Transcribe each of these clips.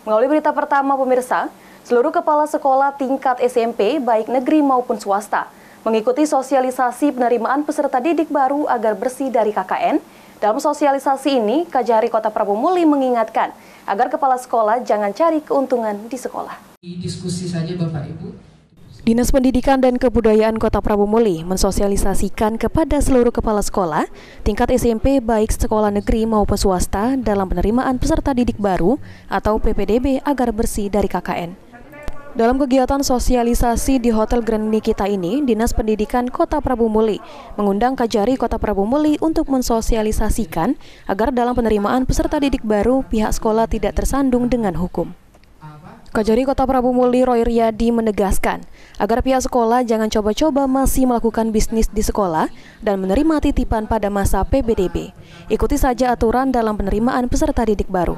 Melalui berita pertama pemirsa, seluruh kepala sekolah tingkat SMP baik negeri maupun swasta mengikuti sosialisasi penerimaan peserta didik baru agar bersih dari KKN. Dalam sosialisasi ini, Kajari Kota Prabu Muli mengingatkan agar kepala sekolah jangan cari keuntungan di sekolah. Diskusi saja Bapak Ibu. Dinas Pendidikan dan Kebudayaan Kota Prabu Muli mensosialisasikan kepada seluruh kepala sekolah tingkat SMP baik sekolah negeri maupun swasta dalam penerimaan peserta didik baru atau PPDB agar bersih dari KKN. Dalam kegiatan sosialisasi di Hotel Grand Nikita ini, Dinas Pendidikan Kota Prabu Muli mengundang Kajari Kota Prabu Muli untuk mensosialisasikan agar dalam penerimaan peserta didik baru pihak sekolah tidak tersandung dengan hukum. Kajari Kota Prabu Muli Roy Riyadi menegaskan agar pihak sekolah jangan coba-coba masih melakukan bisnis di sekolah dan menerima titipan pada masa PPDB. Ikuti saja aturan dalam penerimaan peserta didik baru.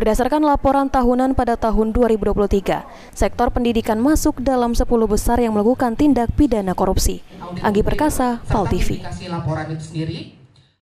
Berdasarkan laporan tahunan pada tahun 2023, sektor pendidikan masuk dalam 10 besar yang melakukan tindak pidana korupsi. Anggi Perkasa, PAL TV. Laporan itu sendiri